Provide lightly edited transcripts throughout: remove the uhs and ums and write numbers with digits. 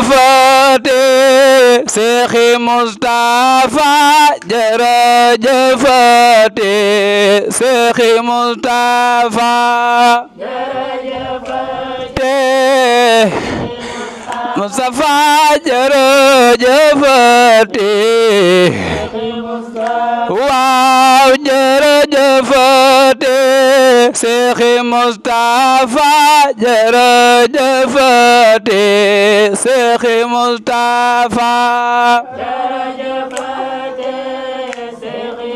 jërëjëfate Seexi Mustafa jërëjëfate Seexi Mustafa jërëjëfate Mustafa jërëjëfate waaw jërëjëfate Seexi Mustafa jërëjëfate Seexi Mustafa jërëjëfate Seexi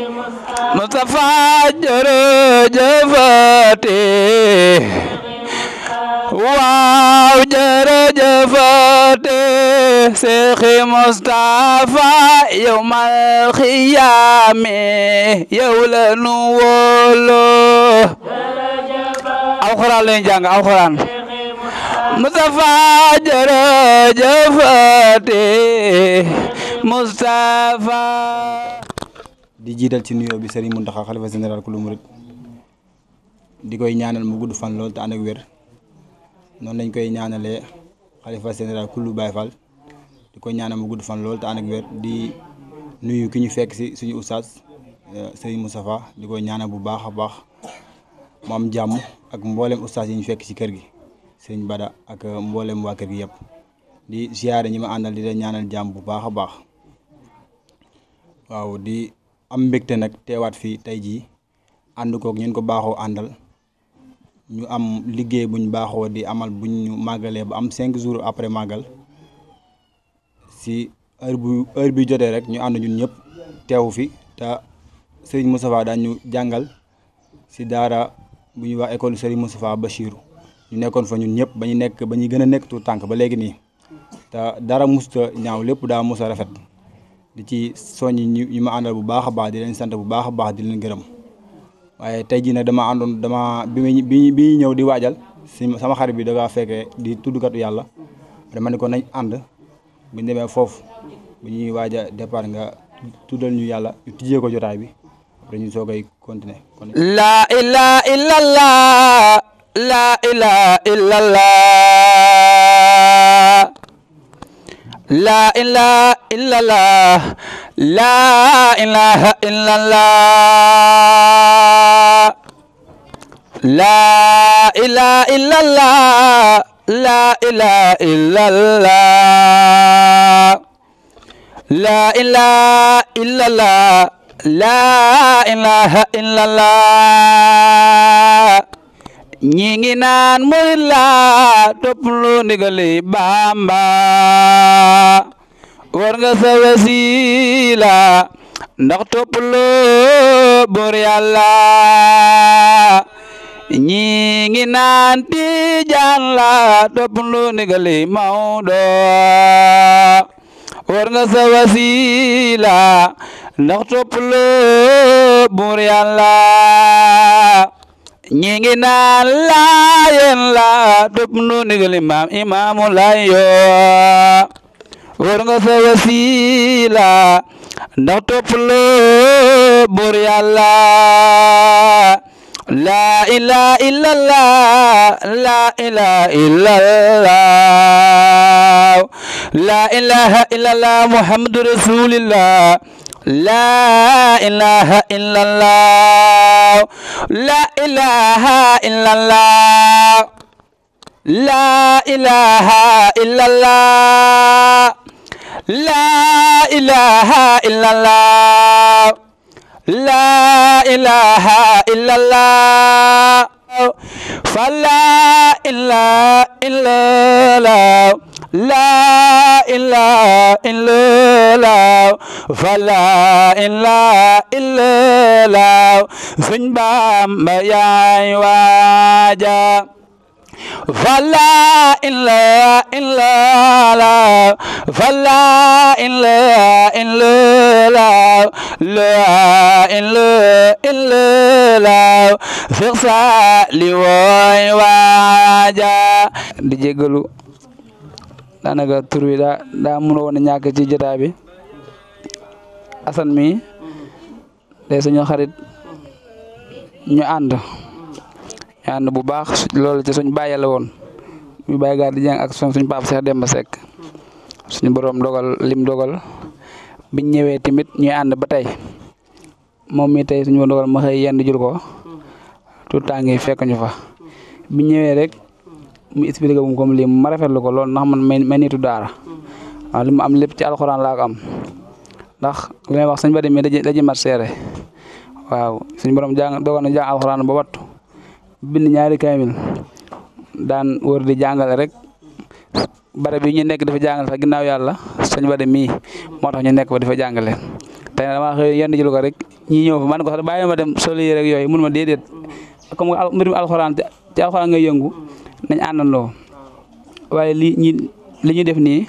Mustafa jërëjëfate waaw jërëjëfate Seexi Mustafa yawmal xiyaame yow la nu wóolu alxuraan leen jàng alxuraan Mustafa jërëjëfate Mustafa di jiital ci nuyoo bi Serigne Mountakha xalifa général kulu murid di koy ñaanal mu gudd fan lool te ànd ak wér noonu lañ koy ñaanalee xalifa général kulu Baye Fall di koy ñaanal mu gudd fan lool te ànd ak wér di nuyu ki ñu fekk si suñu oustaz Serigne Moustapha di koy ñaanal bu baax a baax mu am jàmm ak mboolem oustaz yi ñu fekk ci kër gi Serigne Bada ak mboolem waa kër gi yëpp di ziare ñi ma àndal di leen ñaanal jàmm bu baax a baax waaw di am mbégte nag teewaat fii tey jii ànd koog ñun ko baaxoo àndal ñu am liggéey buñ baaxoo di amal buñ ñu màggalee ba am 5 jours après màggal si heure bi jotee rek ñu ànd ñun ñëpp teew fi te Serigne Moustapha daan ñu jàngal si daara bu ñuy wax école Serigne Moustapha Bachirou ñu nekkoon fa ñun ñëpp ba ñu gën a nekk tuut tànk ba léegi nii te dara musta ñaaw lépp daa musa rafet di ci soññi ñu ma àndal bu baax a baax di leen sant bu baax a baax di leen gërëm waaye tey jii nag dama bi ñëw di waajal sama xarit bi da ngaa fekkee di tuddkatu yàlla dama ne ko nañ ànd bu ñu demee foofu bu ñuy waaj a départ nga tuddal ñu yàlla ñu tijjee ko jotaay bi après ñu soogay continuer. la ilaha illallah la ilaha illallah la ilaha illallah la ilaha illallah la ilaha illallah la ilaha illallah la ilaha illallah la ilaha illallah ñi ngi naan murid la topp lu ndigali Bamba war nga sa wasila ndax topp lu bur Yàlla ñi ngi naan Tijaan la topp lu ndigali Mawdo war nga sa wasila ndax topp lu bur Yàlla ñi ngi naan Laayeen la topp lu ndigali maam Imaamu Laayo war nga sa wasila ndax topp lu bur Yàlla la ilaha illallah la ilaha illallah la ilaha illallah Muhammadu Rasulillah la ilaha illallah la ilaha illallah la ilaha illallah la ilaha illallah la ilaha illallah fala ilaha illallah la ilaha illallah fala ilaha illallah Sëñ Bamba yaay waaja fala ilaha illallah fala ilaha illallah la ilaha illallah Seex Saali wooy waaja di jégalu daanaka tur wi daa mën woon a ñàkk ci jotaay bi Asan mi day suñu xarit ñu ànd bu baax loolu ci suñ bàyyi la woon muy Baye Gaar di jàng ak suñu papa Cheikh Demba Seck suñu borom dogal lim dogal biñ ñëwee tamit ñuy ànd ba tey moom mi tey suñu dogal ma xëy yenn jur ko tout temps ngi fekk ñu fa biñ ñëwee rek mu expliqué bu comme lii ma rafetlu ko loolu ndax man may nitu daara waaw li ma am lépp ci alxuraan laa ko am ndax li may wax sëñ Bada mi daji mat seere waaw suñu borom dogal na jàng alxuraan ba wattu bind ñaari kaamil daan wër di jàngale rek barab yi ñu nekk dafa jàngale sax ginnaaw yàlla sëñ Bada mii moo tax ñu nekk fa dafa jàngale tey dama xëy yenn jël ko rek ñi ñëw fa man ko sax bàyyi ma dem soli rek yooyu mun ma déedéet comme mbirum alxuraan ci alxuraan ngay yëngu nañ àndandoo waaye li ñu def nii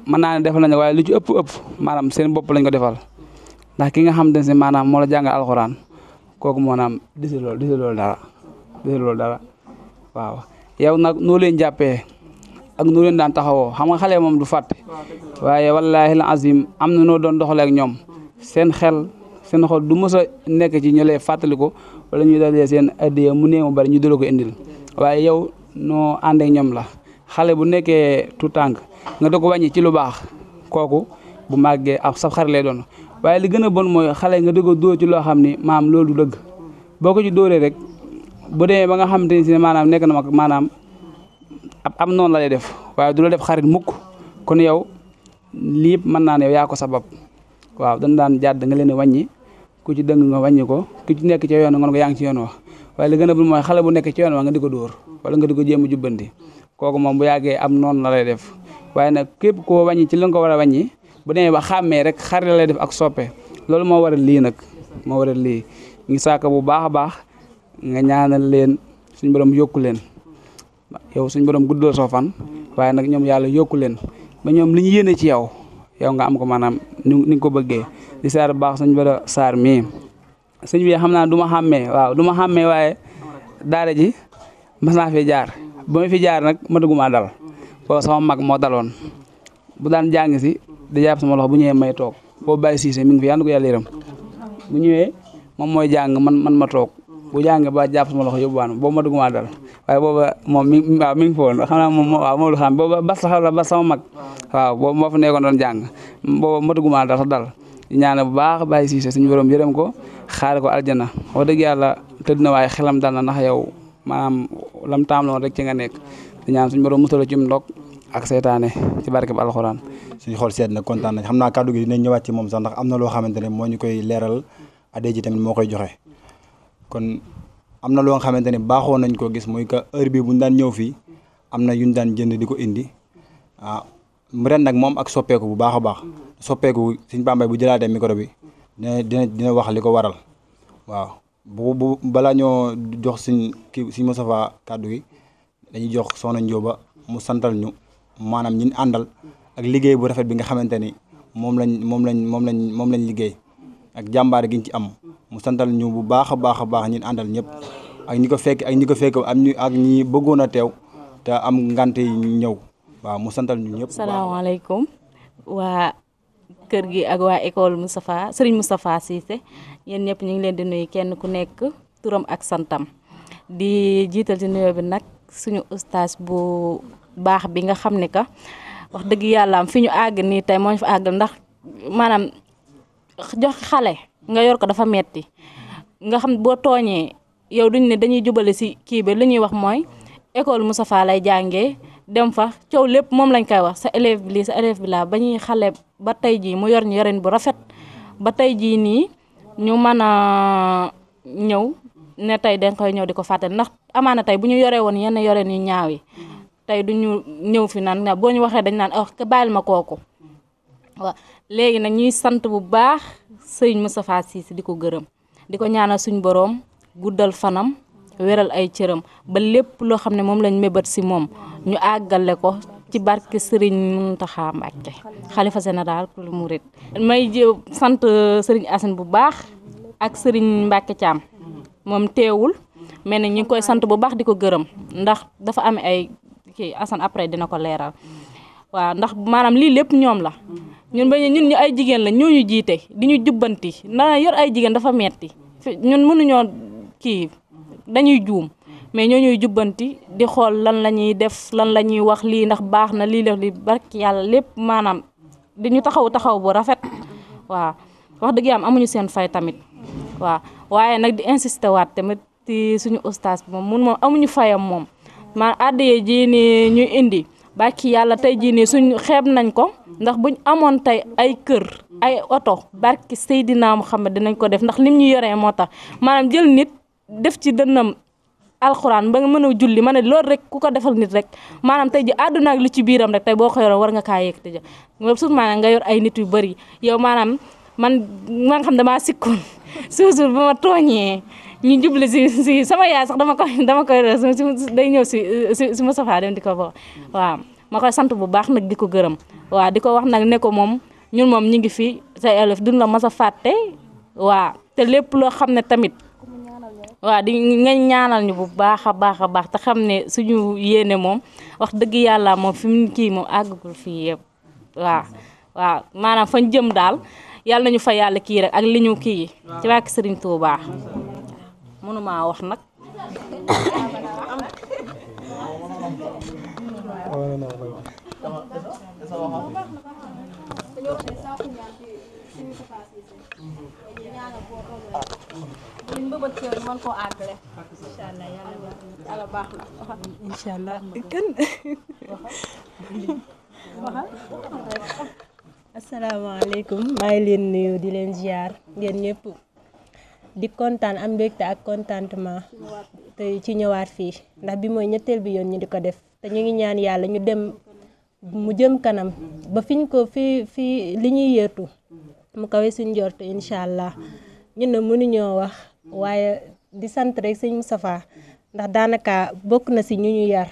mën naa ne defal nañu waaye lu ci ëpp maanaam seen bopp lañ ko defal ndax ki nga xam ne maanaam moo la jàngal alxuraan kooku maanaam disi loolu dara waaw yow nag noo leen jàppee ak noo leen daan taxawoo xam nga xale moom du fàtte waaye wallaahi la azim am na noo doon doxalee ak ñoom seen xol du mës a nekk ci ñu lay fàttaliku wala ñu dalee seen addiya mu néew mu bari ñu dula ko indil waaye yow noo ànd ak ñoom la xale bu nekkee tout tànk nga da ko wàññi ci lu baax kooku bu màggee ak sa xarit lay doon waaye li gën a bon mooy xale nga di ko dóor ci loo xam ni maam loolu du dëgg boo ko ci dóoree rek bu demee ba nga xamante ni si maanaam nekk na mag maanaam am noonu la lay def waaye du la def xarit mukk kon yow lii yëpp mën naa ne yow yaa ko sabab waaw dañ daan jàdd nga leen wàññi ku ci dëng nga wàññi ko ku ci nekk ci yoon nga ko yaa ngi ci yoon wax waaye li gën a bon mooy xale bu nekk ci yoon wax nga di ko dóor wala nga di ko jéem a jubbanti kooku moom bu yàggee am noonu la lay def waaye nag képp koo wàññi ci li nga ko war a wàññi bu demee ba xàmmee rek xarit la lay def ak soppe loolu moo waral lii nag moo waral lii ngi saaka bu baax a baax nga ñaanal leen suñ borom yokku leen yow suñ borom guddal soo fan waaye nag ñoom yàlla yokku leen ba ñoom li ñu yéene ci yow nga am ko maanaam ni nga ko bëggee di saar baax suñ Bada Sarr mii sëñ bi xam naa du ma xàmmee waaw du ma xàmmee waaye daara ji mas naa fi jaar ba ma fi jaar nag mataguma dal boobu sama mag moo daloon bu daan jàng si di jàpp sama loxo bu ñëwee may toog boobu Baye Cissé mi ngi fi yàlla ko yàlla yërëm bu ñëwee moom mooy jàng man ma toog bu jàngee ba jàpp sama loxo yóbbuwaan boobu mataguma dal waaye booba moom mi ngi fa woon xam naa moom lu xam booba bas la bas sama mag waaw boobu moo fa nekkoon doon jàng booba mataguma dal sax dal ñaane bu baax Baye Cissé suñu borom yërëm ko xaare ko aljana wax dëgg yàlla tëdd na waaye xelam dal na ndax yow maanaam lam taam loon rek ci nga nekk di ñaan suñu borom musal ci ndog ak seytaane ci barke bi alxuraan. suñu xool seet na kontaan nañ xam naa kàddu gi dinañ ñëwaat ci moom sax ndax am na loo xamante ne moo ñu koy leeral adee ji tamit moo koy joxe kon am na loo xamante ne baaxoo nañ koo gis muy que heure bii bu ñu daan ñëw fii am na yu ñu daan jënd di ko indi ren nag moom ak soppeeku bu baax a baax soppeeku suñ Bambey bu jëlaatee micro bi dina wax li ko waral waaw bu balaa ñoo jox suñ Moustapha kàddu gi dañuy jox Soxna Njóoba mu santal ñu maanaam ñi àndal ak liggéey bu rafet bi nga xamante ni moom lañ liggéey ak jàmbaar gi ñu ci am mu santal ñu bu baax a baax ñi àndal ñëpp ak ñi ko fekk ak ñi bëggoon a teew te am ngante yi ñëw waaw mu santal ñu ñëpp. salaamaaleykum waa kër gi ak waa école Serigne Moustapha Cissé yéen ñëpp ñu ngi leen di nuyu kenn ku nekk turam ak santam di jiital ci nuyoo bi nag suñu ustaas bu baax bi nga xam ne que wax dëgg yàlla am fi ñu àgg nii tey moo ñu fa àggal ndax maanaam jox xale nga yor ko dafa metti nga xam boo tooñee yow duñ ne dañuy jubale si kii bi li ñuy wax mooy école Moustapha lay jàngee dem fa coow lépp moom lañ koy wax sa élève bi lii sa élève bi laa ba ñuy xale ba tey jii mu yor ñu yorin bu rafet ba tey jii nii ñu mën a ñëw ne tey dañ koy ñëw di ko fàtte ndax amaana tey bu ñu yoree woon yenn yoreen yu ñaaw yi tey duñu ñëw fi naan boo ñu waxee dañ naan ke bàyyil ma kooku waaw léegi nag ñuy sant bu baax sëñ Moustapha Cissé di ko gërëm di ko ñaanal suñ boroom guddal fanam wéral ay cëram ba lépp loo xam ne moom lañ mébat si moom ñu àggale ko ci barke Serigne Mountakha Mbacké xalifa général kulu murid may sant Serigne Assane bu baax ak Serigne Mbacké Thiam moom teewul mais nag ñu ngi koy sant bu baax di ko gërëm ndax dafa am ay kii Assane après dina ko leeral waaw ndax maanaam lii lépp ñoom la ñun ñu ay jigéen la ñoo ñu jiite di ñu jubbanti na yor ay jigéen dafa metti ñun mënuñoo kii dañuy juum mais ñoo ñuy jubbanti di xool lan la ñuy def lan la ñuy wax lii ndax baax na lii def li barki yàlla lépp maanaam di ñu taxaw bu rafet waaw wax dëgg yàlla amuñu seen fay tamit waaw waaye nag di insister waat tamit ci suñu ustaas bi moom amuñu fayam moom addiye ji ni ñu indi barki yàlla tey jii nii suñu xeeb nañ ko ndax buñ amoon tey ay kër ay oto barki Seydina Muhammad dinañ ko def ndax lim ñu yoree moo tax maanaam jël nit def ci dënnam alxuraan ba nga mën a julli ma ne loolu rek ku ko defal nit rek maanaam tey ji àdduna ak li ci biiram rek tey boo ko yoroon war nga kaa yëg te ja surtout maanaam nga yor ay nit yu bëri yow maanaam man nga xam damaa sikkoon toujours ba ma tooñee ñu jubli si sama yaay sax dama koy day ñëw si Moustapha dem di ko bo waaw ma koy sant bu baax nag di ko gërëm waaw di ko wax nag ne ko moom ñun moom ñu ngi fi sa élève duñ la mas a fàtte waaw te lépp loo xam ne tamit waaw di nga ñaanal ñu bu baax a baax te xam ne suñu yéene moom wax dëgg yàlla moom fi mu kii moom àggagul fii yëpp waaw maanaam fañ jëm daal yàlla nañu fa yàlla kii rek ak li ñu kii ci wàkk Serigne Touba mënuma wax nag inshallah asalaamaaleykum maa ngi leen nuyu di leen ziar ngeen ñëpp di kontaan am mbégte ak contentement te ci ñëwaat fii ndax bi mooy ñetteel bi yoon ñu di ko def te ñu ngi ñaan yàlla ñu dem mu jëm kanam ba fiñ ko fi li ñuy yërtu mu kawe suñ njort incha allah ñun ne mënuñoo wax waaye di sant rek sëñ Moustapha ndax daanaka bokk na si ñu ñu yar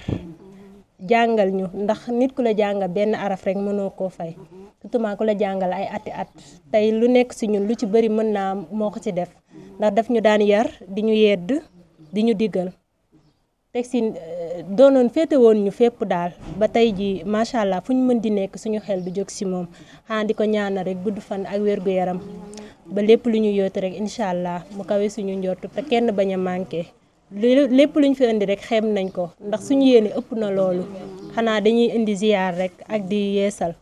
jàngal ñu ndax nit ku la jàngal benn araf rek mënoo koo fay surtout ku la jàngal ay ati at tey lu nekk si ñun lu ci bëri mën naa moo ko ci def ndax daf ñu daan yar di ñu yedd di ñu diggal teg si doonoon féete woon ñu fépp daal ba tey ji macha allah fu ñu mën di nekk suñu xel du jóg si moom xanaa di ko ñaanal rek gudd fan ak wér gu yaram ba lépp lu ñu yóotu rek incha allah mu kawe suñu njortu te kenn bañ a manqué lépp lu ñu fi indi rek xeeb nañ ko ndax suñu yéene ëpp na loolu xanaa dañuy indi ziyaar rek ak di yeesal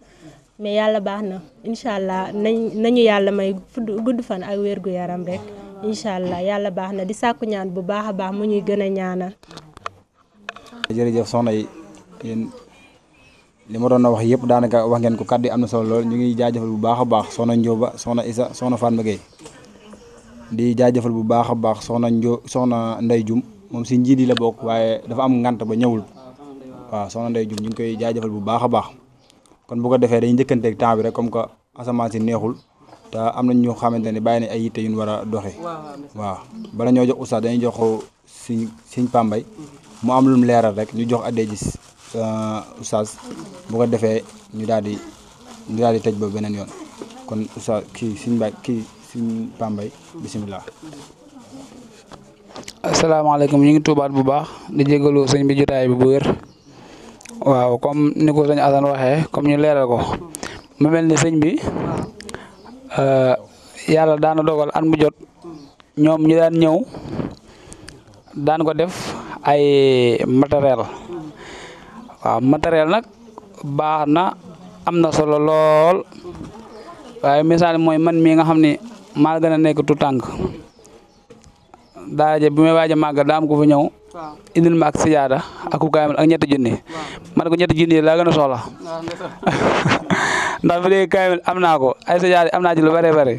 mais yàlla baax na incha allah nañu yàlla may gudd fan ak wér gu yaram rek incha allah yàlla baax na di sàkku ñaan bu baax a baax mu ñuy gën a ñaanal. jërëjëf soxna yi yéen li ma doon wax yëpp daanaka wax ngeen ko kàddu yi am na solo lool ñu ngi jaajëfal bu baax a baax soxna Ndioba soxna Isa soxna Fatma Gueye di jaajëfal bu baax a baax soxna Ndey Jum moom si njiit yi la bokk waaye dafa am ngant ba ñëwul waaw soxna Ndey Jum ñu ngi koy jaajëfal bu baax a baax kon bu ko defee dañuy njëkkanteeg temps bi rek comme que asamaan si neexul te am nañ ñoo xamante ne bàyyi nañ ay yitte yu ñu war a doxee waaw bala ñoo jox oustaz dañuy jox Sëñ Pambay mu am lu mu leeral rek ñu jox addee gis oustaz bu ko defee ñu daal di tëj ba beneen yoon kon oustaz Sëñ Pambay bisimilah. asalaamaaleykum ñu ngi tuubaat bu baax di jégalu sëñ bi jotaay bi bu wér waaw comme ni ko sëñ Assane waxee comme ñu leeral ko mu mel ni sëñ bi yàlla daana dogal at mu jot ñoom ñu daan ñëw daan ko def ay matériel waaw matériel nag baax na am na solo lool waaye misaal mooy man mii nga xam ne maa gën a nekk tu tànk daara bi may waaj a màggal daa am ko fa ñëw indil ma ak sijaada ak ku kaamil ak ñetti junni man ko ñetti junni laa gën a soxla ndax bu dee kaamil am naa ko ay sijaada am naa ci lu bare bare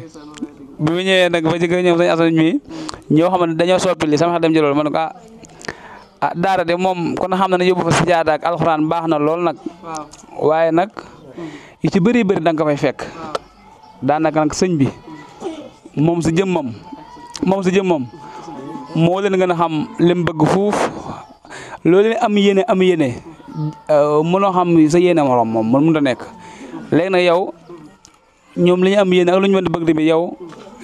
bi mu ñëwee nag ba ci gën a ñëw sañ Assane mi ñoo xam ne dañoo soppili sama xel dem ci loolu man ko daara de moom kon xam na ne yóbbu fa sijaada ak alxuraan baax na lool nag waaye nag yu ci bëri da nga ko fay fekk daanaka nag sëñ bi moom si jëmmam moo leen gën a xam lim bëgg fuuf loolu leen am yéene mënoo xam sa yéene morom moom mën mënut a nekk léegi nag yow ñoom li ñu am yéene ak lu ñu mën a bëgg tamit yow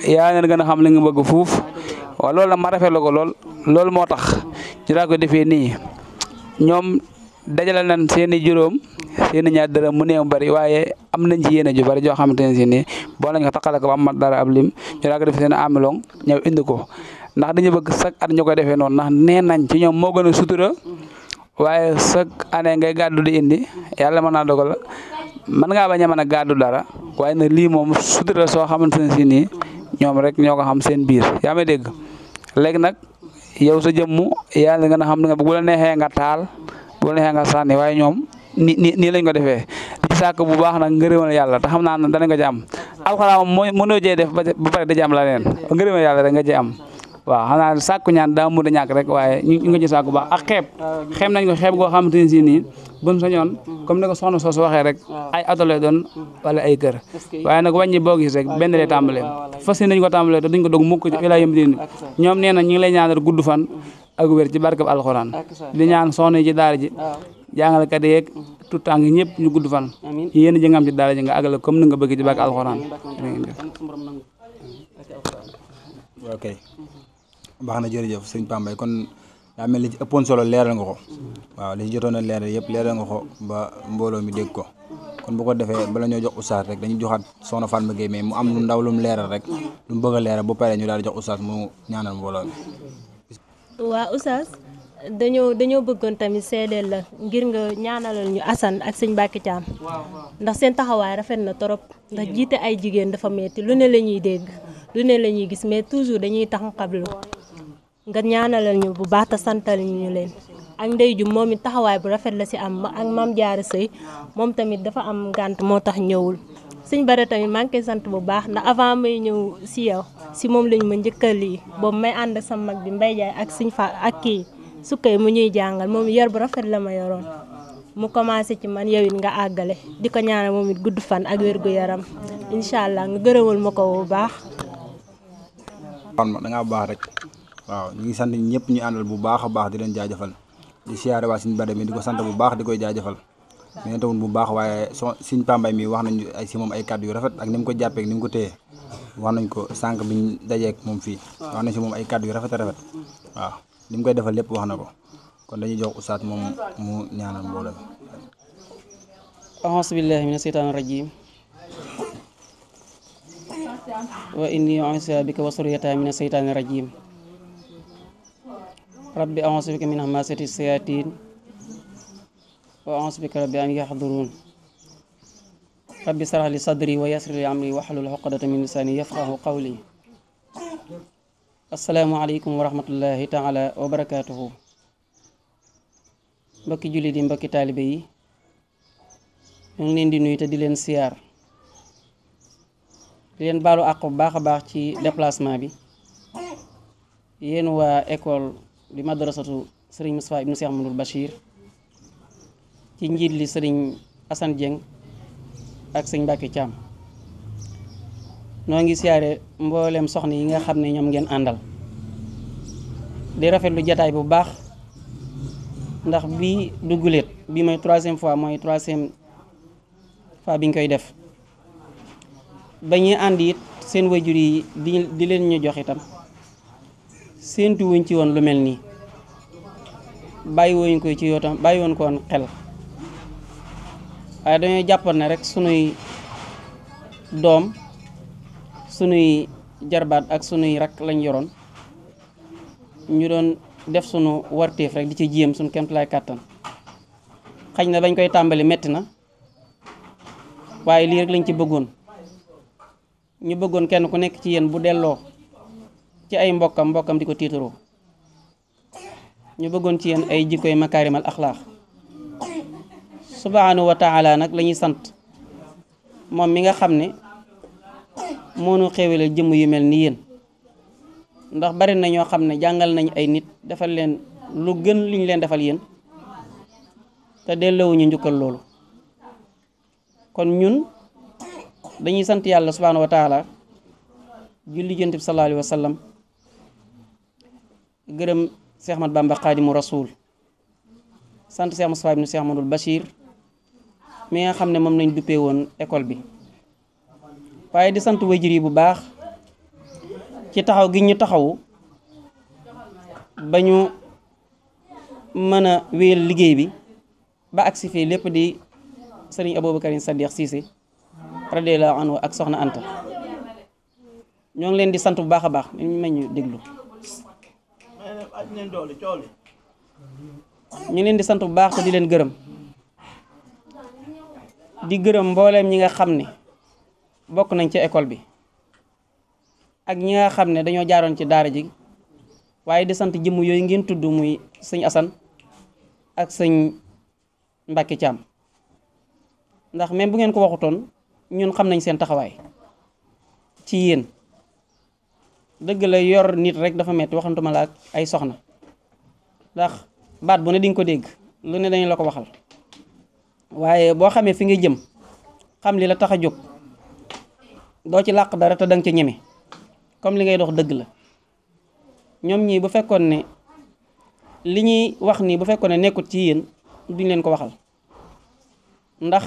yaa leen gën a xam li nga bëgg fuuf waaw loolu nag ma rafetlu ko loolu moo tax ñu daa ko defee nii ñoom dajale nañ seeni juróom seen ñaar dërëm mu néew bari waaye am nañ ci yéene ju bari joo xamante ne si nii boo lañ ko taxale ko ba am dara ab lim ñu daa ko def seen amilong ñëw indi ko ndax dañu bëgg chaque at ñu koy defee noonu ndax nee nañ ci ñoom moo gën a sutura waaye chaque année ngay gàddu di indi yàlla mën naa dogal mën ngaa bañ a mën a gàddu dara waaye nag lii moom sutura soo xamante ne si nii ñoom rek ñoo ko xam seen biir yaa may dégg léegi nag yow sa jëmmu yàlla nga xam nga bu la neexee nga taal bu la neexee nga sànni waaye ñoom nii lañ ko defee di sàkk bu baax nag ngërëmal yàlla te xam naa ne danañ ko ci am alxuraan moom mënoo jee def ba pare da ci am la leen ngërëmal yàlla rek nga ci am waaw xam naa sàkku ñaan daa mu da ñàkk rek waaye ñu nga ci sàkku baax ak xeeb nañ ko xeeb goo xamante ne si nii buñ sañoon comme ni ko soxna soosu waxee rek ay oto lay doon wala ay kër waaye nag wàññi boo gis rek benn lay tàmbalee fas yéene nañ ko tàmbalee te duñ ko dog mukk ilaa yëm diini ñoom nee na ñu ngi lay ñaanal gudd fan ak wér ci barkab alxuraan di ñaan soxna yi ci daara ji jàngalekat yeeg tout temps ngi ñëpp ñu gudd fan yéen ji nga am ci daara ji nga àggale comme ni nga bëgg ci barkab alxuraan ok baax na jërëjëf sëñ Pambay kon daa mel li ci ëppoon solo leeral nga ko waaw li ci jotoon a leeral yëpp leeral nga ko ba mbooloo mi dégg ko kon bu ko defee bala ñoo jox oustaz rek dañuy joxaat soxna Fatma Gueye mais mu am lu ndaw lu mu leeral rek lu mu bëgg a leeral bu paree ñu daal di jox oustaz mu ñaanal mbooloo mi. waa oustaz dañoo bëggoon tamit seedeel la ngir nga ñaanalal ñu Assane ak sëñ Mbacke Thiam ndax seen taxawaay rafet na trop ndax jiite ay jigéen dafa metti lu ne la ñuy dégg lu ne la ñuy gis mais toujours dañuy tax xablu nga ñaanalal ñu bu baax te santal ñu leen ak ndey ju moom it taxawaay bu rafet la ci am ak Mame Diarra Sëy moom tamit dafa am ngànt moo tax ñëwul sëñ Bara tamit maa ngi koy sant bu baax ndax avant may ñëw ci yow ci moom lañ ma njëkkal lii boobu may ànd ak sama mag bi Mbaye Jaay ak sëñ Fa ak kii sukkay mu ñuy jàngal moom yor bu rafet la ma yoroon mu commencé ci man yow it nga àggale di ko ñaanal moom it gudd fan ak wér gu yaram incha allah nga gërëmal ma ko bu baax. da ngaa baax rek waaw ñu ngi sant ñëpp ñu àndal bu baax a baax di leen jaajëfal di siyaare waa Sëñ Bada mi di ko sant bu baax di koy jaajëfal mais tamit bu baax waaye Sëñ Pambay mi wax nañu ay si moom ay kàddu yu rafet ak ni mu ko jàppee ak ni mu ko téye wax nañ ko sànq biñ dajeek moom fii wax nañ si moom ay kàddu yu rafet a rafet waaw li mu koy defal lépp wax na ko kon dañuy jox oustaz moom mu ñaanal mbooloo mi. a'uuzu billaahi mina shaytaani rajiim wa inni u'iizuha bika wa zurriyyataha mina shaytaani rajiim rabbi a'uuzu bika min hamaazati shayaatiin wa a'uuzu bika rabbi an yahduruun rabbi shrah li sadri wa yassir li amri wahlul uqdatan min lisaani yafqahu qawli. asalaamaaleykum wa rahmatullahi taala wa barakaatuhu. mbokki jullit yi mbokki taalibe yi ñu ngi leen di nuyu te di leen siyaar di leen baalu àq bu baax a baax ci déplacement bi yéen waa école di madrasatu sëriñ Moustapha ibnu Cheikh Mamadou Bachir ci njiit li sëriñ Assane Dieng ak sëñ Mbacke Thiam noo ngi siyaare mboolem soxna yi nga xam ne ñoom ngeen àndal di rafetlu jataay bu baax ndax bii dugguleet bii mooy troisième fois bi ñu koy def ba ñuy ànd it seen wayjur yi di leen ñu jox itam séentu wuñ ci woon lu mel nii bàyyi woon ko ci yootam bàyyi woon ko woon xel waaye dañoo jàppoon ne rek sunuy doom sunuy jarbaat ak sunuy rak lañ yoroon ñu doon def sunu warteef rek di ci jéem sunu kemtalaay kàttan xaj na bañ koy tàmbali metti na waaye lii rek lañ ci bëggoon ñu bëggoon kenn ku nekk ci yéen bu delloo ci ay mbokkam di ko tiitaroo ñu bëggoon ci yéen ay jikkoy makaarimal axlaax subhaanahu wa taala nag la ñuy sant moom mi nga xam ne moo nu xéewale jëmm yu mel ni yéen ndax bari na ñoo xam ne jàngal nañ ay nit defal leen lu gën liñ leen defal yéen te delloowuñu njukkal loolu kon ñun dañuy sant yàlla subhaanahu wa taala julli Yonent bi sallallahu alayhi wa sallam gërëm Cheikh Ahmad Bamba Xaadimu Rasuul sant Cheikh Moustapha ibn Cheikh Mamadou Bachir mi nga xam ne moom lañ duppee woon école bi waaye di sant waajur yi bu baax ci taxaw gi ñu taxawu ba ñu mën a wéyal liggéey bi ba agsi fii lépp di sëriñ Aboubacar Sadiq Cissé radiyallahu anhu ak soxna Anta ñoo ngi leen di sant bu baax a baax ñu may ñu déglu ñu leen di sant bu baax te di leen gërëm di gërëm mbooleem ñi nga xam ne bokk nañ ci école bi ak ñi nga xam ne dañoo jaaroon ci daara ji waaye di sant jëmm yooyu ngeen tudd muy sëñ Assane ak sëñ Mbacke Thiam ndax même bu ngeen ko waxutoon ñun xam nañ seen taxawaay ci yéen dëgg la yor nit rek dafa metti waxantuma la ak ay soxna ndax baat bu ne dinga ko dégg lu ne dañu la ko waxal waaye boo xamee fi nga jëm xam li la tax a jóg doo ci làq dara te danga ca ñeme comme li ngay dox dëgg la ñoom ñii bu fekkoon ne li ñuy wax nii bu fekkoon ne nekkut ci yéen duñ leen ko waxal ndax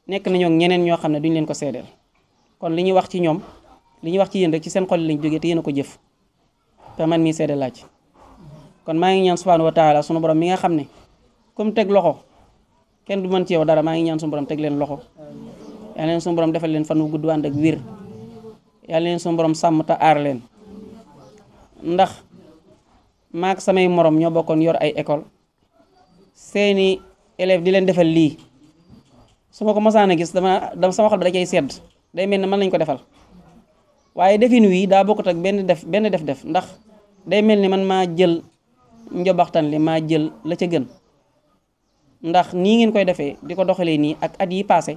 nekk nañoo ñeneen ñoo xam ne duñ leen ko seedeel kon li ñuy wax ci ñoom li ñuy wax ci yéen rek ci seen xol lañ jógee te yéen a ko jëf te man mii seedeel laa ci kon maa ngi ñaan subhanahu wa taala sunu borom mi nga xam ne comme teg loxo kenn du mën ci yow dara maa ngi ñaan sunu borom teg leen loxo yàlla leen sunu borom defal leen fan wu gudd ànd ak wér yàlla leen sunu borom sàmm te aar leen ndax maak samay morom ñoo bokkoon yor ay école seeni élève di leen defal lii su ma ko mosaan a gis dama sama xol ba da cay sedd day mel ne mën nañ ko defal waaye defin wii daa bokkut ak benn def ndax day mel ni man maa jël njobaxtan li maa jël la ca gën ndax nii ngeen koy defee di ko doxalee nii ak at yi passé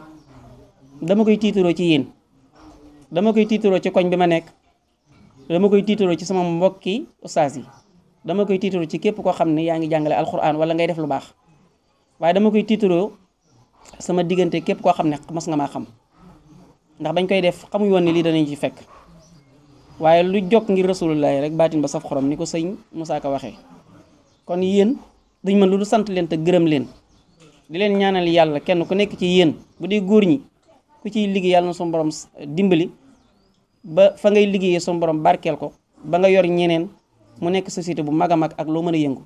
dama koy tiitaroo ci yéen dama koy tiitaroo ci koñ bi ma nekk dama koy tiitaroo ci sama mbokki ustaas yi dama koy tiitaroo ci képp koo xam ne yaa ngi jàngale alxuraan wala ngay def lu baax waaye dama koy tiitaroo sama diggante képp koo xam ne mas nga maa xam ndax bañ koy def xamuñ woon ne lii danañ ci fekk waaye lu jokk ngir rasulullahi rek baatin ba saf xorom ni ko sëñ Moussa Ka waxee kon yéen duñ mën lu du sant leen te gërëm leen di leen ñaanal yàlla kenn ku nekk ci yéen bu dee góor ñi ku ciy liggéey yàlla na suñu borom dimbali ba fa ngay liggéeyee suñu borom barkeel ko ba nga yor ñeneen mu nekk société bu mag a mag ak loo mën a yëngu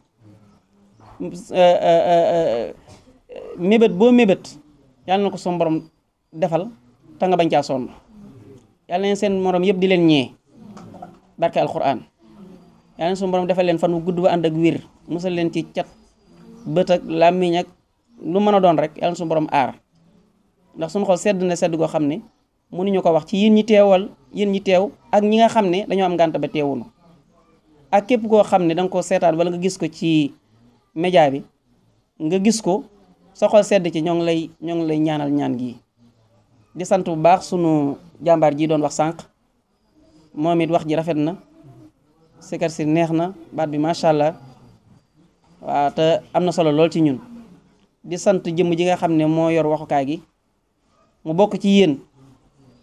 mébét boo mébét yàlla na ko suñu borom defal te nga bañ caa sonn yàlla na seen morom yëpp di leen ñee barke alquran yàlla na suñu borom defal leen fan wu gudd ba ànd ak wér musal leen ci cat bët ak làmmiñ ak lu mën a doon rek yàlla na suñu borom aar ndax suñu xol sedd na sedd goo xam ne mënuñu ko wax ci yéen ñi teew ak ñi nga xam ne dañoo am ngànt ba teewunu ak képp koo xam ne danga ko seetaan wala nga gis ko ci média bi nga gis ko sa xol sedd ci ñoo ngi lay ñaanal ñaan gi di sant bu baax sunu jàmbaar ji doon wax sànq moom it wax ji rafet na sikar si neex na baat bi macha allah waaw te am na solo lool ci ñun di sant jëmm ji nga xam ne moo yor waxukaay gi mu bokk ci yéen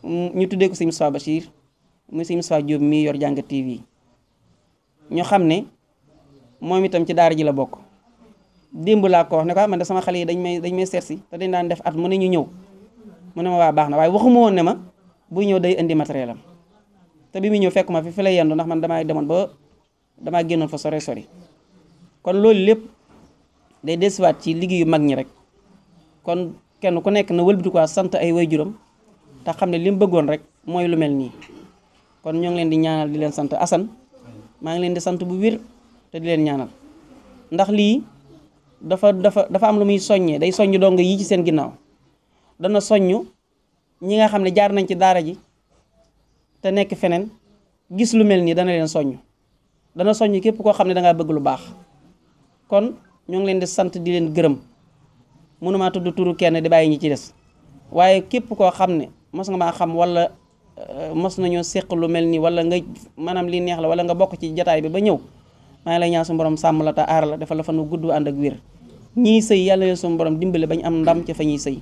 ñu tuddee ko sëñ Moustapha Bachir muy sëñ Moustapha Diop mii yor Jàngat TV ñu xam ne moom itam ci daara ji la bokk démb laa ko wax ne ko man de sama xale yi dañ may seet si te dañ daan def at mu ne ñu ñëw mu ne ma waa baax na waaye waxuma woon ne ma buy ñëw day indi matériel am te bi muy ñëw fekk ma fi la yendu ndax man damaa génnoon fa sori kon loolu lépp day desiwaat ci liggéeyu mag ñi rek kon kenn ku nekk na wëlbati ko sant ay waajuram te xam ne li mu bëggoon rek mooy lu mel nii kon ñoo ngi leen di ñaanal di leen sant Assane maa ngi leen di sant bu wér te di leen ñaanal ndax lii dafa am lu muy soññee day soññ donga yi ci seen ginnaaw dana soññ ñi nga xam ne jaar nañ ci daara ji te nekk feneen gis lu mel nii dana leen soññ dana soññ képp koo xam ne dangaa bëgg lu baax kon ñoo ngi leen di sant di leen gërëm mënumaa tudd turu kenn di bàyyi ñi ci des waaye képp koo xam ne mos nga maa xam wala mos nañoo séq lu mel nii wala nga maanaam li neex la wala nga bokk ci jataay bi ba ñëw maa ngi lay ñaan suñu borom sàmm la te aar la dafa la fa nu gudd ànd ak wér ñii sëy yàlla leen suñu borom dimbale bañ am ndam ca fa ñuy sëy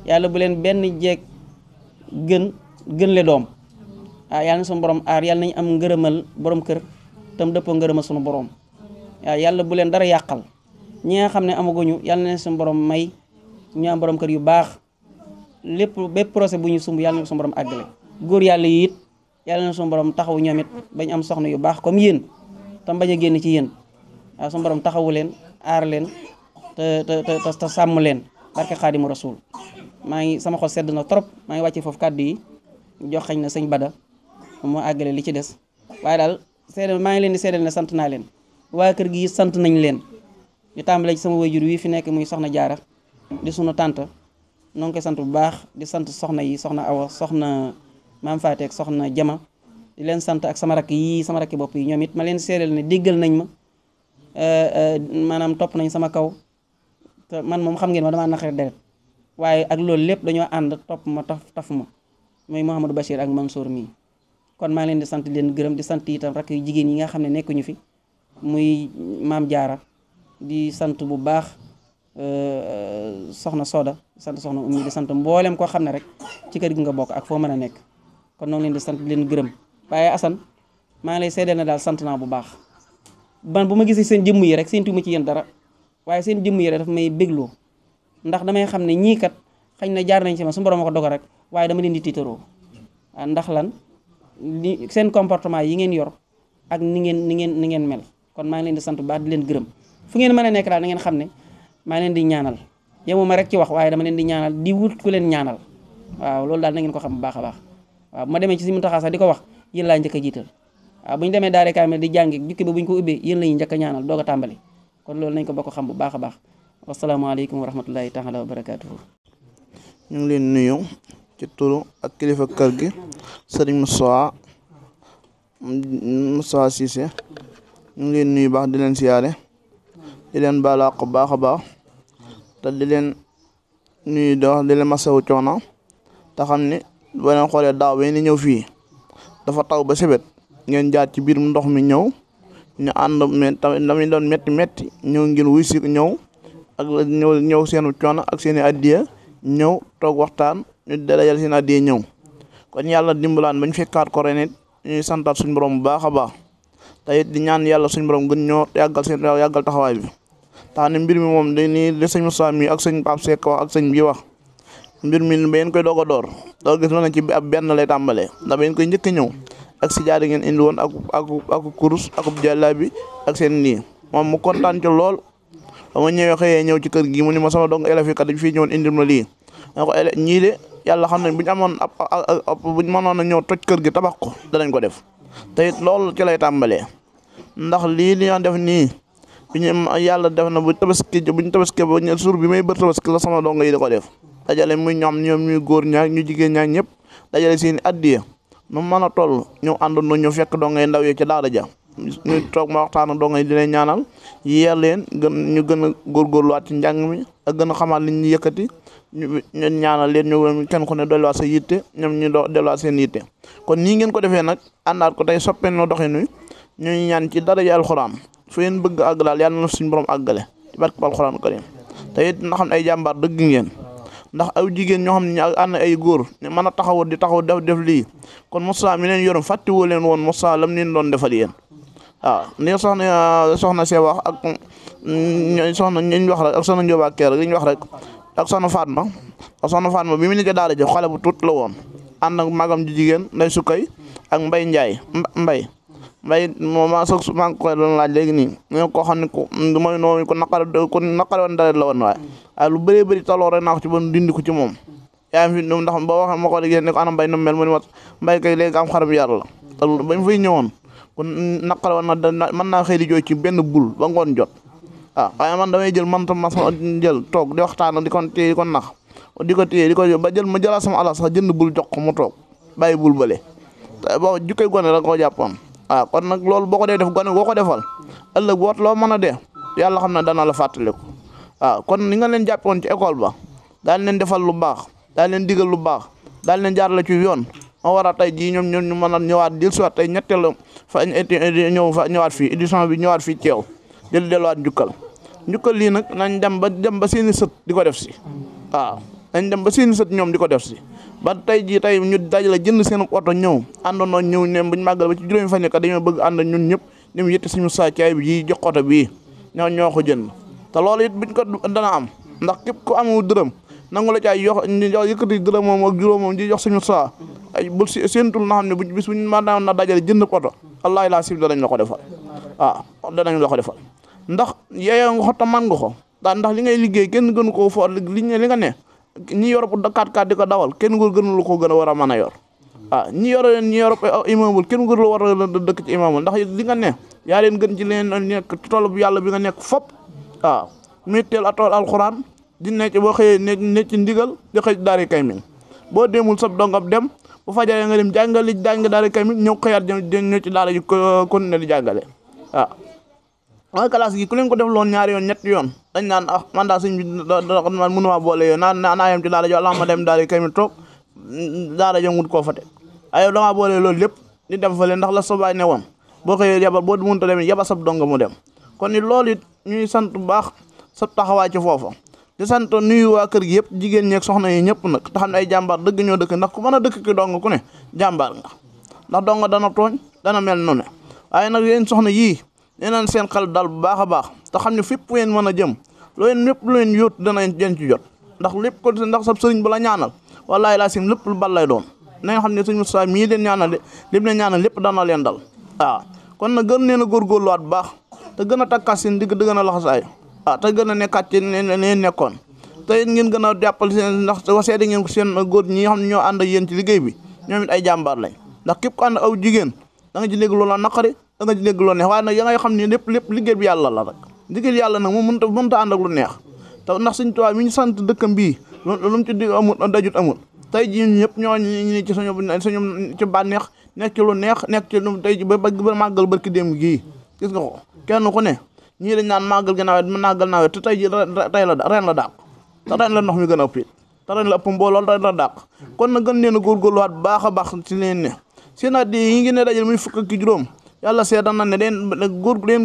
yàlla bu leen benn jeeg gën le doom waaw yàlla na suñu borom aar yàlla nañu am ngërëmal borom kër tam dëppoo ngërëmal suñu borom waaw yàlla bu leen dara yàqal ñi nga xam ne amaguñu yàlla na suñu borom may ñu am borom kër yu baax bépp projet bu ñu sumb yàlla na suñu borom àggale góor yàlla yi it yàlla na suñu borom taxawu ñoom it bañ am soxna yu baax comme yéen tam bañ a génn ci yéen waaw suñu borom taxawu leen aar leen te sàmm leen barke Xaadimu Rasuul maa ngi sama xol sedd na trop maa ngi wàcce foofu kàddu yi jox xañ na sëñ Bada moo àggale li ci des waaye daal seede maa ngi leen di seedal ne sant naa leen waa kër gi sant nañ leen di tàmbale ci sama wayjur wi fi nekk muy soxna Jaara di sunu tante noo ngi koy sant bu baax di sant soxna yi soxna Awa soxna Maam Faate ak soxna Jama di leen sant ak sama rakk yi sama rakki bopp yi ñoom it ma leen seedal ne déggal nañ ma maanaam topp nañ sama kaw te man moom xam ngeen ma damaa naqari deret waaye ak loolu lépp dañoo ànd topp ma taf ma muy Mouhamadou Bachir ak Mansour mii kon maa leen di sant leen gërëm di sant itam rakk yu jigéen yi nga xam ne nekkuñu fi muy Maam Jaara di sant bu baax soxna Soda di sant soxna Oumy di sant mboolem koo xam ne rek ci kër gi nga bokk ak foo mën a nekk kon noonu leen di sant leen gërëm waaye Assane maa ngi lay seedeel na daal sant naa bu baax ban bu ma gisee seen jëmm yi rek seen tuuma ci yéen dara waaye seen jëmm yi rek dafa may bégloo ndax damay xam ne ñii kat xañ na jaar nañ ci ma su borom a ko dogal rek waaye dama leen di tiitaroo ndax lan li seen comportement yi ngeen yor ak ni ngeen mel kon maa ngi leen di sant bu baax di leen gërëm fu ngeen mën a nekk daal na ngeen xam ne maa leen di ñaanal yemu ma rek ci wax waaye dama leen di ñaanal di wut ku leen ñaanal waaw loolu daal na ngeen ko xam bu baax a baax waaw bu ma demee ci si Muntaxa sax di ko wax yéen laa njëkk a jiital waaw bu ñu demee daare kaamil di jàngi jukki ba bu ñu ko ubbee yéen la ñuy njëkk a ñaanal doog a tàmbali kon loolu nañ ko bokk xam bu baax a baax wasalaamaaleykum wa rahmatullahi taala wa barakaatuhu. ñu ngi leen nuyu ci turu ak kilifa kër gi sëriñ Moussa Cissé ñu ngi leen nuyu baax di leen siyaare di leen baal àq baax a baax te di leen nuyu di leen masawu coono te xam ne boo leen xoolee daaw ba ni ñëw fii dafa taw ba sebet ngeen jaar ci biir ndox mi ñëw ñu ànd mais tamit damay doon metti ñëw ngeen wuy si ñëw ak ñëw seenu coono ak seeni addiya ñëw toog waxtaan ñu dalajal seen addiya ñëw kon yàlla dimbalaan bañ fekkaat ko ren it ñuy santaat suñu borom bu baax a baax te it di ñaan yàlla suñu borom gën ñoo yàggal taxawaay bi tax ne mbir mi moom dañuy li sëñ Moussa mi ak sëñ Pape Seck wax ak sëñ bi wax mbir mi ba ngeen koy doog a door doo gis na ci ab benn lay tàmbalee ndax ba ngeen koy njëkk ñëw ak si jaari ngeen indi woon ak kurus ak jàllaa bi ak seen nii moom mu kontaan ci lool ba ma ñëwee xëyee ñëw ci kër gi mu ni ma sama dong élèves yi kat dañ fii ñëwoon indil ma lii ma ko ñii de yàlla xam ne buñu amoon buñ mënoon a ñëw toj kër gi tabax ko danañ ko def te it loolu ci lay tàmbalee ndax lii li def nii bi ñu yàlla def na buñ tabaski ba suur bi may bër tabaski la sama dong yi di ko def dajale muy ñoom ñuy góor ñaak ñu jigéen ñaak ñëpp dajale seen addiya nu mën a toll ñu àndandoo ñu fekk dongay ndaw yi ci daara ja ñu toog ma waxtaan dongay di leen ñaanal yee leen ñu gën a góorgóorluwaat ci njàng mi ak gën a xamaat li ñu yëkkati ñu ñaanal leen ñu kenn ku ne dolliwaat sa yitte ñoom ñu delluwaat seen yitte kon nii ngeen ko defee nag àndaat ko tey soppeen no doxin wi ñuy ñaan ci daraja alxuraan fu ngeen bëgg àgg daal yàlla na suñu borom àggale ci barke alxuraan karim te it na xam ne ay jàmbaar dëgg ngeen ndax aw jigéen ñoo xam ne ànd ay góor ne mën a taxaw di taxaw def lii kon Moussa mi leen yoroon fàttewoo leen woon Moussa lam leen doon defal yéen waaw ni soxna see wax ak soxna ñu wax rek ak soxna Njóoba Keer li ñu wax rek ak soxna Fatma bi mu nekk daara ja xale bu tuut la woon ànd ak magam ji jigéen nday sukkay ak Mbay Njaay mbay moom maa ngi koy doon laaj léegi nii ñoo koo xam ne mooy noonu ko naqare woon dara la woon waaye lu bëree bëri taloo rek naa ko ci ba dindi ko ci moom yaa fi ndax boo waxee ma ko léegi ne ko ana mbay nu mel mu ne ma mbay kay léegi am xaram yar la te bañ fay ñëwoon kon naqare woon na mën naa xëy di jooy ci benn bul ba ngoon jot waaye man damay jël man tam ma jël toog di waxtaan di ko téye di ko nax di ko téye di ko ba ma jëlaat sama alal sax jënd bul jox ko mu toog bàyyi bul bële te boo jukkee gone rek koo jàppoon waaw kon nag loolu boo ko dee def gone boo ko defal ëllëg woot loo mën a dee yàlla xam ne dana la fàttaliku waaw kon ni nga leen jàppoon ci école ba daal leen defal lu baax daal leen digal lu baax daal leen jaarale ci yoon moo war a tey jii ñoom ñu mën a ñëwaat jël soit tey ñetteelu ñëwaat fii édition bi ñëwaat fii teew jël delluwaat njukkal lii nag nañ dem ba seeni sët di ko def si waaw nañ dem ba seeni sët ñoom di ko def si ba tey ñu dajale jënd seen oto ñëw àndandoo ñëw ne buñ màggal ba ci juróomi fan nekk dañoo bëgg ànd ñun ñëpp dem yëtti suñu sàccaay bi ji jox oto bii ñoo ko jënd te loolu it buñ ko dana am ndax képp ku amul dërëm nangu la caay yëkkati dërëm moom ak juróom moom ji jox suñu saa ay bul seentul na xam ne bis buñ mën na dajale jënd oto wallaahi laa sib danañ la ko defal waaw danañ la ko defal ndax yeeyoo nga ko te man nga ko ndax li ngay liggéey kenn gënu koo foor li nga ne ñi yor bu 4x4 di ko dawal kenn gënu lu ko gën a war a mën a yor ñi yor immeuble kenn gënu lu war a dëkk ci immeuble ndax li nga ne yaa leen gën ci leen nekk ci toolu bu yàlla bi nga nekk fop muy teel a tool alxuraan di nekk boo xëyee ne ci ndigal di xëy daari kamil boo demul sab dongam dem bu fajaree nga dem jàngali jàng daari kamil ñëw xëyaat ñëw ci daara ji continuer di jàngale waaw classe gi ku leen ko def loon ñaari yoon ñetti yoon dañ naan man daal sëñ bi man mënuma boole yoon naa yem ci daara ji wala ma dem daari kamil toog daara ji wut koo fa teg ayow damaa boole loolu lépp di dem fa leen ndax la sa baay ne woon boo xëyee yabal boo mënta dem yaba sab donga mu dem kon ni loolu it ñuy sant bu baax sa taxawaay ci foofa di sant nuyu waa kër gi yëpp jigéen ñeeg soxna yi ñëpp nag te xam ne ay jàmbaar dëgg ñoo dëkk ndax ku mën a dëkk ki dong ku ne jàmbaar nga ndax dong dana tooñ dana mel nu ne waaye nag yéen soxna yii nee nañ seen xel dal bu baax a baax te xam ne fépp ngeen mën a jëm loo leen lépp lu leen yóot danañ den ci jot ndax lépp ko ndax sa sëriñ bu la ñaanal wallaahi laa sim lépp lu bal lay doon na nga xam ne sëñ Moussa mii leen ñaanal lim leen ñaanal lépp dana leen dal kon na gën leen a góorgóorluwaat bu baax te gën a takkaat seen digg di gën a laxasaay te gën a nekkaat ci leen nekkoon te ngeen gën a jàppal seen ndax seede ngeen ko seen góor ñi nga xam ne ñoo ànd ak yéen ci liggéey bi ñoom it ay jàmbaar lañ ndax képp ko ànd aw jigéen da nga ci dégg loola naqari da nga ci dégg loo neex waaye nag ya ngay xam ne lépp liggéey bi yàlla la rek liggéey yàlla nag moom mënta ànd ak lu neex te ndax Sëñ Tuubaa mi ñu sant dëkkam bii lu mu ci di amul dajut amul tey jii ñëpp ñoo ñu ci suñu ci bànneex nekk ci lu neex nekk ci lu tey ji ba màggal barki démb gii gis nga ko kenn ku ne ñii dañ naan màggal gi nawet màggal nawet te tey ji ren la dàq te ren la ndox mi gën a ëpp te ren la ëpp mbooloo ren la dàq kon na gën leen a góorgóorluwaat bu baax a baax ci leen ne seen at yi ngi ne dajal muy fukk ak juróom yàlla seetal na ne leen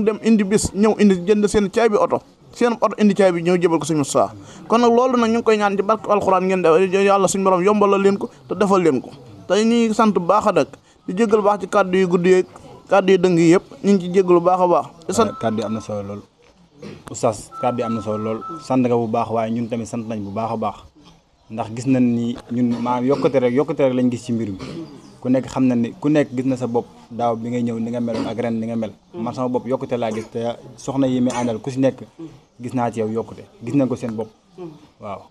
dem indi bis ñëw indi jënd seen caabi oto seen oto indi caabi ñëw jëbal ko Sëñ Moussa kon nag loolu nag ñu ngi koy ñaan ci barke alxuraan ngeen def yàlla suñu borom yombalal leen ko te defal leen ko te ñuy sant bu baax a dëkk di jégal baax ci kàddu yu gudd yeeg kàddu yu dëng yi yëpp ñu ngi ci jégalu baax a baax. kàddu yi am na solo lool oustaz kàddu yi am na solo lool sant nga bu baax waaye ñun tamit sant nañ bu baax a baax ndax gis nañ ni ñun maanaam yokkute rek lañ gis ci mbir mi ku nekk xam na ni ku nekk gis na sa bopp daaw bi ngay ñëw ni nga meloon ak ren ni nga mel man sama bopp yokkute laa gis te soxna yi may àndal ku si nekk gis naa ci yow yokkute gis nañ ko seen bopp waaw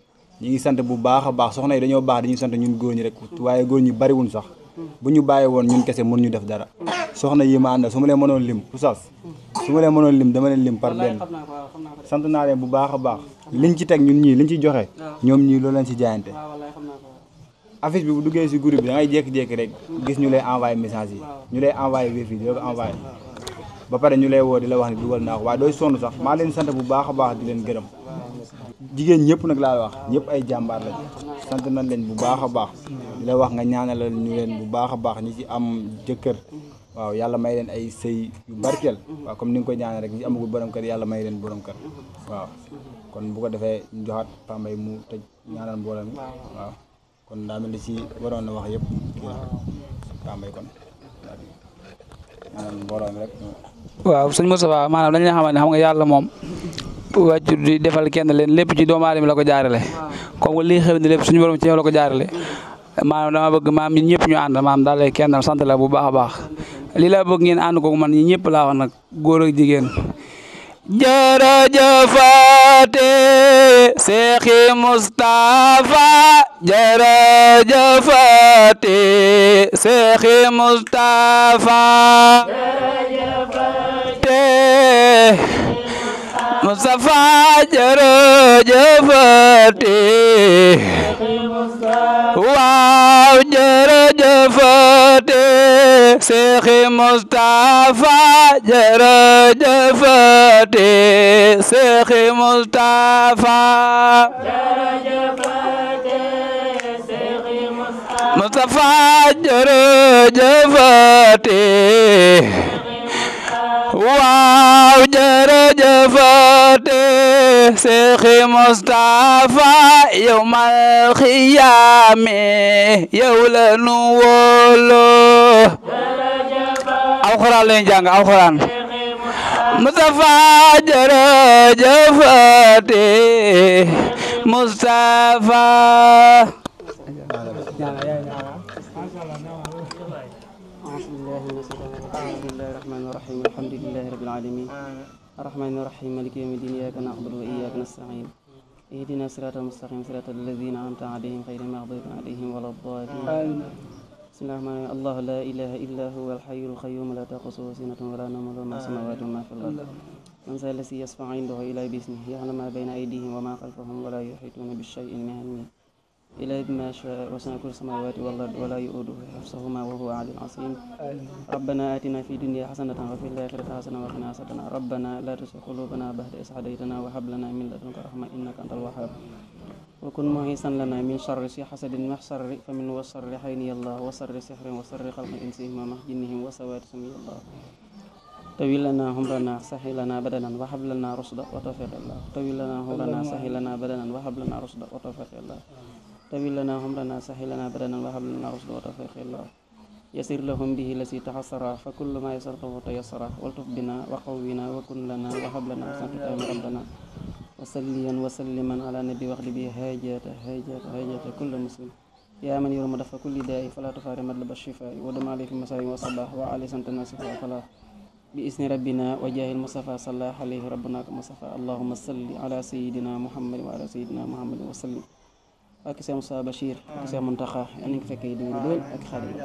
ñi ngi sant bu baax a baax soxna yi dañoo baax dañuy sant ñun góor ñi rek waaye góor ñi bariwuñ sax bu ñu bàyyi woon ñun kese mënuñu def dara soxna yi ma àndal su ma leen mënoon lim oustaz su ma leen mënoon lim dama leen lim par benn sant naa leen bu baax a baax liñ ci teg ñun ñii liñ ci joxe ñoom ñii loolu lañ ci jaayante affiche bi bu duggee si groupe bi da ngay jékki-jékki rek gis ñu lay envoyé message yi ñu lay envoyé wéef yi di la ko envoyé ba pare ñu lay woo di la wax ni dugal naa ko waaye dooy sonn sax maa leen sant bu baax a baax di leen gërëm jigéen ñëpp nag laa wax ñëpp ay jàmbaar lañ sant nañ leen bu baax a baax di la wax nga ñaanalal ñu leen bu baax a baax ñi ci am jëkkër waaw yàlla may leen ay sëy yu barkeel waaw comme ni nga koy ñaanal rek ñi amagul borom kër yàlla may leen borom kër waaw kon bu ko defee ñu joxaat Pambay mu tëj ñaanal mbooloo mi waaw kon daa mel ni ci waroon na wax yëpp Pambay kon ñaanal mbooloo mi rek. waaw sëñ Moustapha maanaam dañu xamal ne xam nga yàlla moom wàccu di defal kenn leen lépp ci doomu aadama la ko jaarale comme lii xew ni lépp suñu borom ci yow la ko jaarale maanaam dama bëgg maam ñi ñëpp ñu ànd maam daal lay kennal sant la bu baax a baax lii la bëgg ngeen ànd ko man ñi ñëpp laa wax nag góor ak jigéen jërëjëfate Seexi Moustapha jërëjëfate Seexi Moustapha Moustapha jërëjëfate waaw jërëjëfate Seexi Moustapha jërëjëfate Seexi Moustapha Moustapha jërëjëfate waaw jërëjëfate Seexi Moustapha yawmal xiyaame yow la nu wóolu alxuraan leen jàng alxuraan Moustapha jërëjëfate Moustapha bismillahirrahmanirrahim alhamdulillahi rabbil alamin arrahmanirrahim maliki yawmiddin iyyaka na'budu wa iyyaka nasta'in اهدنا الصراط المستقيم صراط الذين أنعمت عليهم غير المغضوب عليهم ولا الضالين بسم الله الرحمن الرحيم الله لا إله إلا هو الحي القيوم لا تأخذه سنة ولا نوم له ما في السماوات وما في الأرض من ذا الذي يشفع عنده إلا بإذنه يعلم ما بين أيديهم وما خلفهم ولا يحيطون بشيء من علمه إلا بما شاء وسع كل السماوات والأرض ولا يؤوده حفظهما وهو العلي العظيم ربنا آتنا في الدنيا حسنة وفي الآخرة حسنة وقنا عذاب النار ربنا لا تزغ قلوبنا بعد إذ هديتنا وهب لنا من لدنك رحمة إنك أنت الوهاب وكن معيسا لنا من شر حسد محصر فمن وشر حين الله وشر سحر وشر خلق إنسهم ومحجنهم وسواد سمي الله طويل لنا عمرنا سهل لنا بدنا وهب لنا رشدا وتوفيق الله طويل لنا عمرنا سهل لنا بدنا وهب لنا رشدا وتوفيق الله طويل لنا عمرنا سهل لنا بدنا وهب لنا رشدا وتوفيق الله يسر لهم به الذي تحسر فكل ما يسره تيسر والطف بنا وقوينا وكن لنا وهب لنا حسنة ربنا وسليا وسلما على نبي وقل به هاجات كل مسلم يا من يرم دفع كل داء فلا تفارق مطلب الشفاء ودم عليه في المساء والصباح وعلي سنت الناس فلا بإذن ربنا وجاه المصطفى صلى عليه ربنا كمصطفى اللهم صل على سيدنا محمد وعلى سيدنا محمد وسلم ak Cheikh Moussa Bachir ak Cheikh Mountakha yal nañu ko fekkee di ak xarit